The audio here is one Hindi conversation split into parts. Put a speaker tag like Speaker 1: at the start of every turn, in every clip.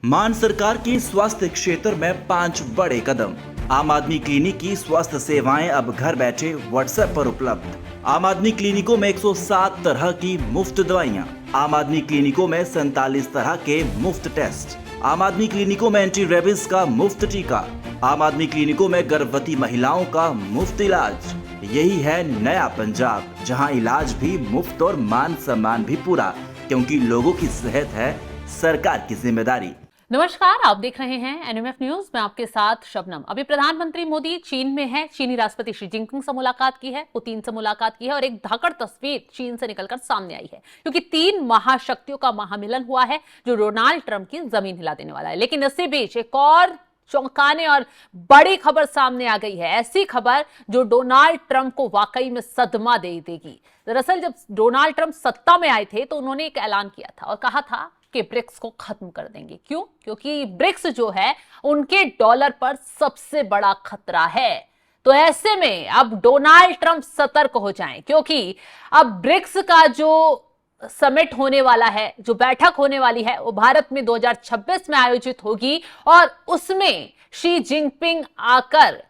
Speaker 1: मान सरकार की स्वास्थ्य क्षेत्र में 5 बड़े कदम। आम आदमी क्लिनिक की स्वास्थ्य सेवाएं अब घर बैठे व्हाट्सएप पर उपलब्ध। आम आदमी क्लिनिकों में 107 तरह की मुफ्त दवाइयां। आम आदमी क्लिनिकों में 47 तरह के मुफ्त टेस्ट। आम आदमी क्लिनिकों में एंटी रेबीज का मुफ्त टीका। आम आदमी क्लिनिकों में गर्भवती महिलाओं का मुफ्त इलाज। यही है नया पंजाब, जहां इलाज भी मुफ्त और मान सम्मान भी पूरा, क्योंकि लोगों की सेहत है सरकार की जिम्मेदारी।
Speaker 2: नमस्कार, आप देख रहे हैं एनएमएफ न्यूज में आपके साथ शबनम। अभी प्रधानमंत्री मोदी चीन में है। चीनी राष्ट्रपति शी जिनपिंग से मुलाकात की है, पुतिन से मुलाकात की है और एक धाकड़ तस्वीर चीन से निकलकर सामने आई है, क्योंकि 3 महाशक्तियों का महामिलन हुआ है जो डोनाल्ड ट्रंप की जमीन हिला देने वाला है। लेकिन इसी बीच एक और चौंकाने और बड़ी खबर सामने आ गई है, ऐसी खबर जो डोनाल्ड ट्रंप को वाकई में सदमा दे देगी। दरअसल जब डोनाल्ड ट्रंप सत्ता में आए थे तो उन्होंने एक ऐलान किया था और कहा था कि ब्रिक्स को खत्म कर देंगे। क्यों? क्योंकि ब्रिक्स जो है उनके डॉलर पर सबसे बड़ा खतरा है। तो ऐसे में अब डोनाल्ड ट्रंप सतर्क हो जाएं, क्योंकि अब ब्रिक्स का जो समिट होने वाला है, जो बैठक होने वाली है, वो भारत में 2026 में आयोजित होगी और उसमें शी जिनपिंग आकर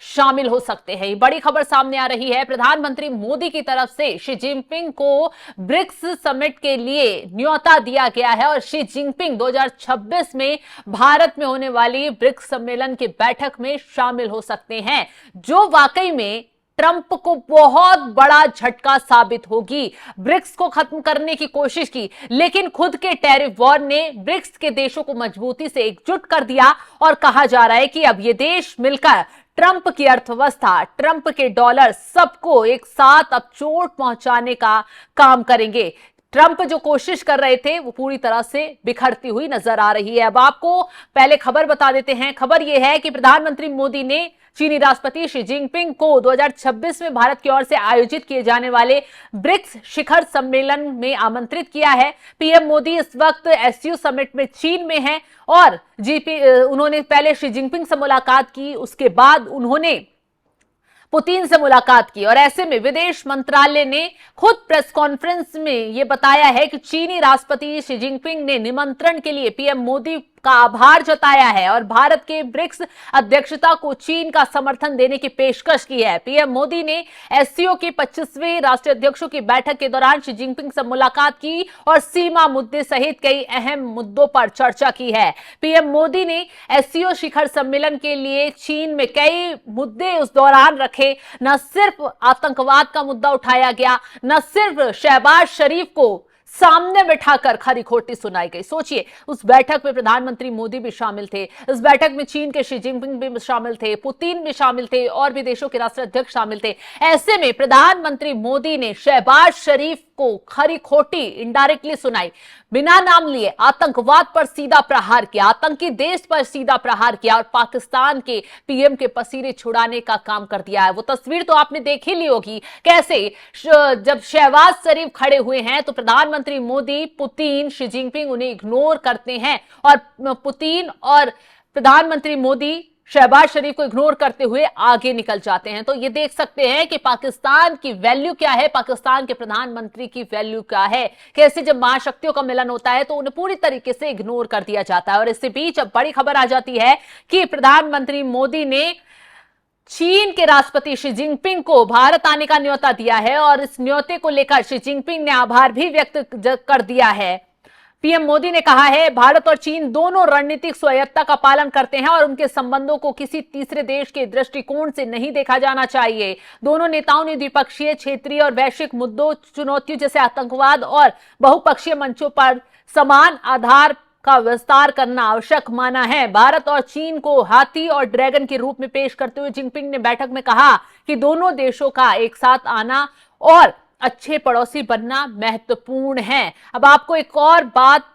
Speaker 2: शामिल हो सकते हैं। ये बड़ी खबर सामने आ रही है। प्रधानमंत्री मोदी की तरफ से शी जिनपिंग को ब्रिक्स समिट के लिए न्योता दिया गया है और शी जिनपिंग 2026 में भारत में होने वाली ब्रिक्स सम्मेलन की बैठक में शामिल हो सकते हैं, जो वाकई में ट्रंप को बहुत बड़ा झटका साबित होगी। ब्रिक्स को खत्म करने की कोशिश की, लेकिन खुद के टैरिफ वॉर ने ब्रिक्स के देशों को मजबूती से एकजुट कर दिया और कहा जा रहा है कि अब ये देश मिलकर ट्रंप की अर्थव्यवस्था, ट्रंप के डॉलर, सबको एक साथ अब चोट पहुंचाने का काम करेंगे। ट्रंप जो कोशिश कर रहे थे वो पूरी तरह से बिखरती हुई नजर आ रही है। अब आपको पहले खबर बता देते हैं। खबर यह है कि प्रधानमंत्री मोदी ने चीनी राष्ट्रपति शी जिनपिंग को 2026 में भारत की ओर से आयोजित किए जाने वाले ब्रिक्स शिखर सम्मेलन में आमंत्रित किया है। पीएम मोदी इस वक्त एससीओ समिट में चीन में हैं और उन्होंने पहले शी जिनपिंग से मुलाकात की, उसके बाद उन्होंने पुतिन से मुलाकात की और ऐसे में विदेश मंत्रालय ने खुद प्रेस कॉन्फ्रेंस में यह बताया है कि चीनी राष्ट्रपति शी जिनपिंग ने निमंत्रण के लिए पीएम मोदी का आभार जताया है और भारत के ब्रिक्स अध्यक्षता को चीन का समर्थन देने की पेशकश की है। पीएम मोदी ने एससीओ के 25वें राष्ट्रीय अध्यक्षों की बैठक के दौरान शी जिनपिंग से मुलाकात की और सीमा मुद्दे सहित कई अहम मुद्दों पर चर्चा की है। पीएम मोदी ने एससीओ शिखर सम्मेलन के लिए चीन में कई मुद्दे उस दौरान रखे। न सिर्फ आतंकवाद का मुद्दा उठाया गया, न सिर्फ शहबाज शरीफ को सामने बिठाकर खरी खोटी सुनाई गई। सोचिए, उस बैठक में प्रधानमंत्री मोदी भी शामिल थे, इस बैठक में चीन के शी जिनपिंग भी शामिल थे, पुतिन भी शामिल थे और भी देशों के राष्ट्रीय अध्यक्ष शामिल थे। ऐसे में प्रधानमंत्री मोदी ने शहबाज शरीफ को खरी खोटी इनडायरेक्टली सुनाई, बिना नाम लिए आतंकवाद पर सीधा प्रहार किया, आतंकी देश पर सीधा प्रहार किया और पाकिस्तान के पीएम के पसीने छुड़ाने का काम कर दिया है। वो तस्वीर तो आपने देख ही ली होगी, कैसे जब शहबाज शरीफ खड़े हुए हैं तो प्रधानमंत्री मोदी, पुतिन, शी जिनपिंग उन्हें इग्नोर करते हैं और पुतिन और प्रधानमंत्री मोदी शहबाज शरीफ को इग्नोर करते हुए आगे निकल जाते हैं। तो ये देख सकते हैं कि पाकिस्तान की वैल्यू क्या है, पाकिस्तान के प्रधानमंत्री की वैल्यू क्या है, कैसे जब महाशक्तियों का मिलन होता है तो उन्हें पूरी तरीके से इग्नोर कर दिया जाता है। और इसके बीच अब बड़ी खबर आ जाती है कि प्रधानमंत्री मोदी ने चीन के राष्ट्रपति शी जिनपिंग को भारत आने का न्योता दिया है और इस न्योते को लेकर शी जिनपिंग ने आभार भी व्यक्त कर दिया है। पीएम मोदी ने कहा है, भारत और चीन दोनों रणनीतिक स्वायत्तता का पालन करते हैं और उनके संबंधों को किसी तीसरे देश के दृष्टिकोण से नहीं देखा जाना चाहिए। दोनों नेताओं ने द्विपक्षीय, क्षेत्रीय और वैश्विक मुद्दों, चुनौतियों जैसे आतंकवाद और बहुपक्षीय मंचों पर समान आधार का विस्तार करना आवश्यक माना है। भारत और चीन को हाथी और ड्रैगन के रूप में पेश करते हुए जिनपिंग ने बैठक में कहा कि दोनों देशों का एक साथ आना और अच्छे पड़ोसी बनना महत्वपूर्ण है। अब आपको एक और बात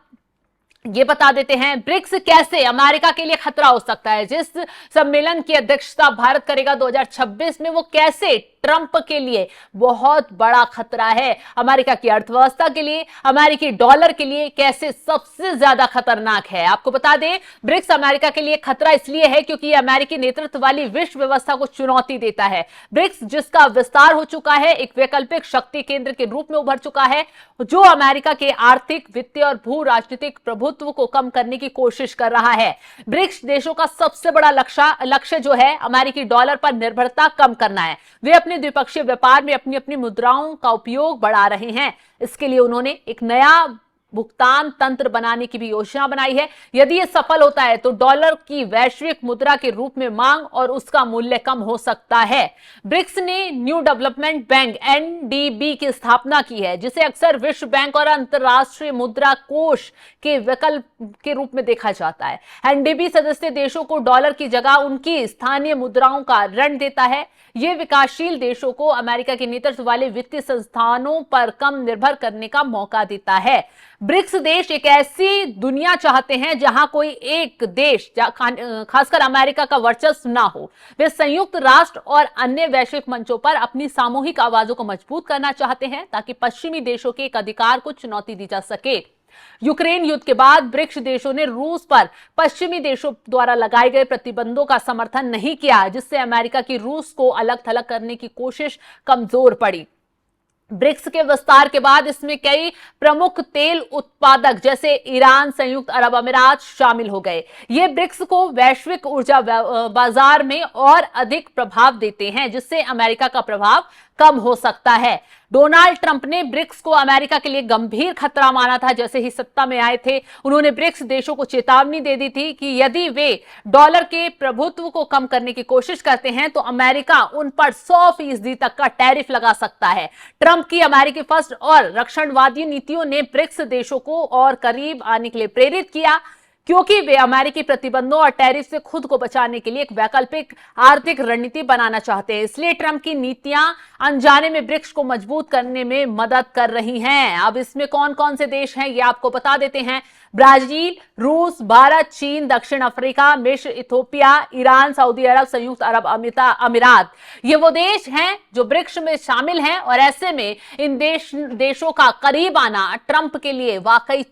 Speaker 2: ये बता देते हैं, ब्रिक्स कैसे अमेरिका के लिए खतरा हो सकता है। जिस सम्मेलन की अध्यक्षता भारत करेगा 2026 में, वो कैसे ट्रंप के लिए बहुत बड़ा खतरा है, अमेरिका की अर्थव्यवस्था के लिए, अमेरिकी डॉलर के लिए कैसे सबसे ज्यादा खतरनाक है। आपको बता दें, ब्रिक्स अमेरिका के लिए खतरा इसलिए है क्योंकि अमेरिकी नेतृत्व वाली विश्व व्यवस्था को चुनौती देता है। ब्रिक्स जिसका विस्तार हो चुका है, एक वैकल्पिक शक्ति केंद्र के रूप में उभर चुका है, जो अमेरिका के आर्थिक, वित्तीय और भू राजनीतिक प्रभुत्व प्रभुत्व को कम करने की कोशिश कर रहा है। ब्रिक्स देशों का सबसे बड़ा लक्ष्य जो है अमेरिकी डॉलर पर निर्भरता कम करना है। वे अपने द्विपक्षीय व्यापार में अपनी अपनी मुद्राओं का उपयोग बढ़ा रहे हैं। इसके लिए उन्होंने एक नया भुगतान तंत्र बनाने की भी योजना बनाई है। यदि यह सफल होता है तो डॉलर की वैश्विक मुद्रा के रूप में मांग और उसका मूल्य कम हो सकता है। ब्रिक्स ने न्यू डेवलपमेंट बैंक एनडीबी की स्थापना की है, जिसे अक्सर विश्व बैंक और अंतरराष्ट्रीय मुद्रा कोष के विकल्प के रूप में देखा जाता है। एनडीबी सदस्य देशों को डॉलर की जगह उनकी स्थानीय मुद्राओं का ऋण देता है। यह विकासशील देशों को अमेरिका के नेतृत्व वाले वित्तीय संस्थानों पर कम निर्भर करने का मौका देता है। ब्रिक्स देश एक ऐसी दुनिया चाहते हैं जहां कोई एक देश, खासकर अमेरिका का वर्चस्व ना हो। वे संयुक्त राष्ट्र और अन्य वैश्विक मंचों पर अपनी सामूहिक आवाजों को मजबूत करना चाहते हैं, ताकि पश्चिमी देशों के एक अधिकार को चुनौती दी जा सके। यूक्रेन युद्ध के बाद ब्रिक्स देशों ने रूस पर पश्चिमी देशों द्वारा लगाए गए प्रतिबंधों का समर्थन नहीं किया, जिससे अमेरिका की रूस को अलग थलग करने की कोशिश कमजोर पड़ी। ब्रिक्स के विस्तार के बाद इसमें कई प्रमुख तेल उत्पादक जैसे ईरान, संयुक्त अरब अमीरात शामिल हो गए। ये ब्रिक्स को वैश्विक ऊर्जा बाजार में और अधिक प्रभाव देते हैं, जिससे अमेरिका का प्रभाव कम हो सकता है। डोनाल्ड ट्रंप ने ब्रिक्स को अमेरिका के लिए गंभीर खतरा माना था जैसे ही सत्ता में आए थे। उन्होंने ब्रिक्स देशों को चेतावनी दे दी थी कि यदि वे डॉलर के प्रभुत्व को कम करने की कोशिश करते हैं तो अमेरिका उन पर 100% तक का टैरिफ लगा सकता है। ट्रंप की अमेरिकी फर्स्ट और रक्षणवादी नीतियों ने ब्रिक्स देशों को और करीब आने के लिए प्रेरित किया, क्योंकि वे अमेरिकी प्रतिबंधों और टैरिफ से खुद को बचाने के लिए एक वैकल्पिक आर्थिक रणनीति बनाना चाहते हैं। इसलिए ट्रंप की नीतियां अनजाने में ब्रिक्स को मजबूत करने में मदद कर रही हैं। अब इसमें कौन कौन से देश हैं ये आपको बता देते हैं। ब्राजील, रूस, भारत, चीन, दक्षिण अफ्रीका, मिस्र, इथोपिया, ईरान, सऊदी अरब, संयुक्त अरब अमीरात, ये वो देश हैं जो ब्रिक्स में शामिल हैं। और ऐसे में इन देशों का करीब आना ट्रंप के लिए वाकई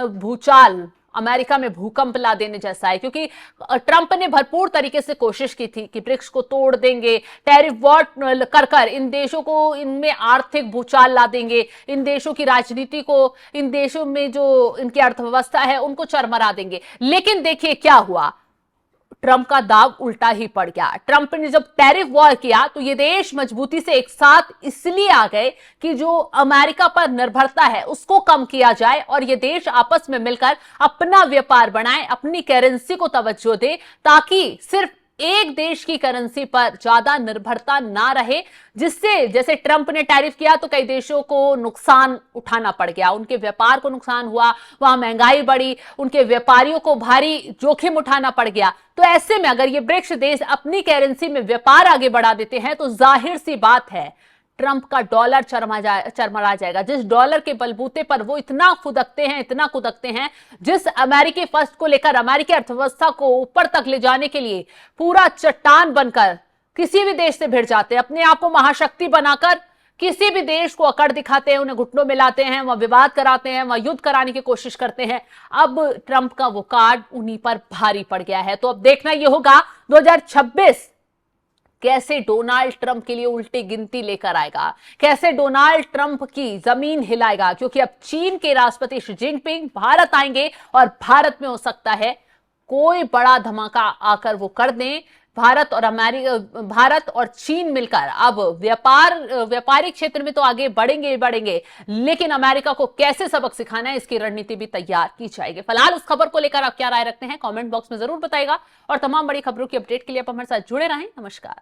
Speaker 2: भूचाल, अमेरिका में भूकंप ला देने जैसा है, क्योंकि ट्रंप ने भरपूर तरीके से कोशिश की थी कि ब्रिक्स को तोड़ देंगे, टैरिफ वॉर कर इन देशों को इनमें आर्थिक भूचाल ला देंगे, इन देशों की राजनीति को, इन देशों में जो इनकी अर्थव्यवस्था है उनको चरमरा देंगे। लेकिन देखिए क्या हुआ, ट्रंप का दाव उल्टा ही पड़ गया। ट्रंप ने जब टैरिफ वॉर किया तो ये देश मजबूती से एक साथ इसलिए आ गए कि जो अमेरिका पर निर्भरता है उसको कम किया जाए और ये देश आपस में मिलकर अपना व्यापार बनाए, अपनी करेंसी को तवज्जो दे, ताकि सिर्फ एक देश की करेंसी पर ज्यादा निर्भरता ना रहे, जिससे जैसे ट्रंप ने टैरिफ किया तो कई देशों को नुकसान उठाना पड़ गया, उनके व्यापार को नुकसान हुआ, वहां महंगाई बढ़ी, उनके व्यापारियों को भारी जोखिम उठाना पड़ गया। तो ऐसे में अगर ये ब्रिक्स देश अपनी करेंसी में व्यापार आगे बढ़ा देते हैं तो जाहिर सी बात है ट्रंप का डॉलर चरमरा जाएगा। जिस डॉलर के बलबूते पर वो इतना कुदकते हैं, जिस अमेरिकी फर्स्ट को लेकर अमेरिकी अर्थव्यवस्था को ऊपर तक ले जाने के लिए पूरा चट्टान बनकर किसी भी देश से भिड़ जाते हैं, अपने आप को महाशक्ति बनाकर किसी भी देश को अकड़ दिखाते हैं, उन्हें घुटनों में लाते हैं, वहां विवाद कराते हैं, वहां युद्ध कराने की कोशिश करते हैं। अब ट्रंप का वो कार्ड उन्हीं पर भारी पड़ गया है। तो अब देखना यह होगा 2026 कैसे डोनाल्ड ट्रंप के लिए उल्टी गिनती लेकर आएगा, कैसे डोनाल्ड ट्रंप की जमीन हिलाएगा, क्योंकि अब चीन के राष्ट्रपति शी जिनपिंग भारत आएंगे और भारत में हो सकता है कोई बड़ा धमाका आकर वो कर दें। भारत और चीन मिलकर अब व्यापारिक क्षेत्र में तो आगे बढ़ेंगे, लेकिन अमेरिका को कैसे सबक सिखाना है इसकी रणनीति भी तैयार की जाएगी। फिलहाल उस खबर को लेकर आप क्या राय रखते हैं कमेंट बॉक्स में जरूर बताइएगा और तमाम बड़ी खबरों की अपडेट के लिए आप हमारे साथ जुड़े रहें। नमस्कार।